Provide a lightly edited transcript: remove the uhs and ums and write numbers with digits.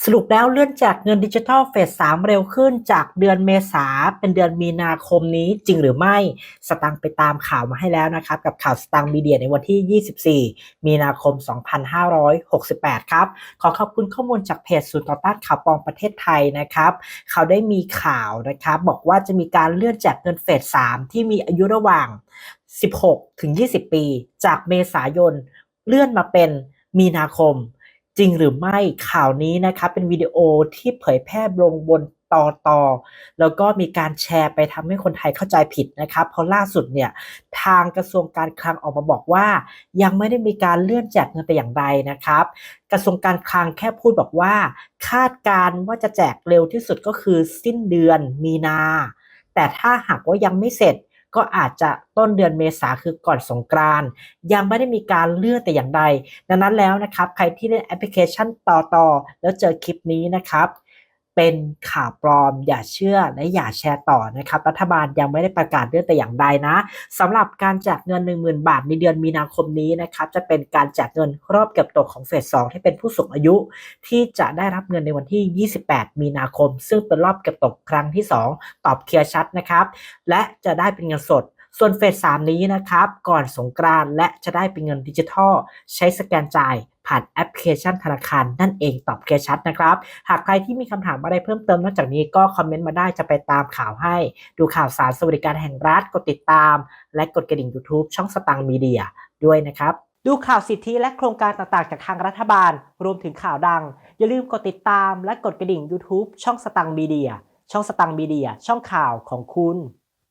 สรุปแล้วเลื่อนแจกเงินดิจิทัลเฟส3เร็วขึ้นจากเดือนเมษาเป็นเดือนมีนาคมนี้จริงหรือไม่สตังค์ไปตามข่าวมาให้แล้วนะครับกับข่าวสตังค์มีเดียในวันที่24มีนาคม2568ครับขอขอบคุณข้อมูลจากเพจศูนย์ต่อต้านข่าวปลอมประเทศไทยนะครับเขาได้มีข่าวนะครับบอกว่าจะมีการเลื่อนแจกเงินเฟส3ที่มีอายุระหว่าง16ถึง20ปีจากเมษายนเลื่อนมาเป็นมีนาคม จริงหรือไม่ข่าวนี้นะครับเป็นวิดีโอที่เผยแพร่ลงบนต่อแล้วก็มีการแชร์ไปทำให้คนไทยเข้าใจผิดนะครับเพราะล่าสุดเนี่ยทางกระทรวงการคลังออกมาบอกว่ายังไม่ได้มีการเลื่อนแจกเงินแต่อย่างใดนะครับกระทรวงการคลังแค่พูดบอกว่าคาดการณ์ว่าจะแจกเร็วที่สุดก็คือสิ้นเดือนมีนาแต่ถ้าหากว่ายังไม่เสร็จก็อาจจะต้นเดือนเมษาคือก่อนสงกรานต์ยังไม่ได้มีการเลื่อนแต่อย่างใด ดังนั้นแล้วนะครับใครที่เล่นแอปพลิเคชันต่อแล้วเจอคลิปนี้นะครับเป็นข่าวปลอมอย่าเชื่อและอย่าแชร์ต่อนะครับรัฐบาลยังไม่ได้ประกาศเรื่องแต่อย่างใดนะสำหรับการแจกเงิน10,000 บาทในเดือนมีนาคมนี้นะครับจะเป็นการแจกเงินรอบเก็บตกของเฟส2ที่เป็นผู้สูงอายุที่จะได้รับเงินในวันที่28มีนาคมซึ่งเป็นรอบเก็บตกครั้งที่2ตอบเคลียร์ชัดนะครับและจะได้เป็นเงินสด ส่วนเฟส3นี้นะครับก่อนสงกรานต์และจะได้เป็นเงินดิจิทัลใช้สแกนจ่ายผ่านแอปพลิเคชันธนาคารนั่นเองตอบเคลียร์ชัดนะครับหากใครที่มีคำถามอะไรเพิ่มเติมนอกจากนี้ก็คอมเมนต์มาได้จะไปตามข่าวให้ดูข่าวสารสวัสดิการแห่งรัฐกดติดตามและกดกระดิ่ง YouTube ช่องสตางค์มีเดียด้วยนะครับดูข่าวสิทธิและโครงการต่างๆจากทางรัฐบาลรวมถึงข่าวดังอย่าลืมกดติดตามและกดกระดิ่ง YouTube ช่องสตางค์มีเดียช่องสตางค์มีเดียช่องข่าวของคุณ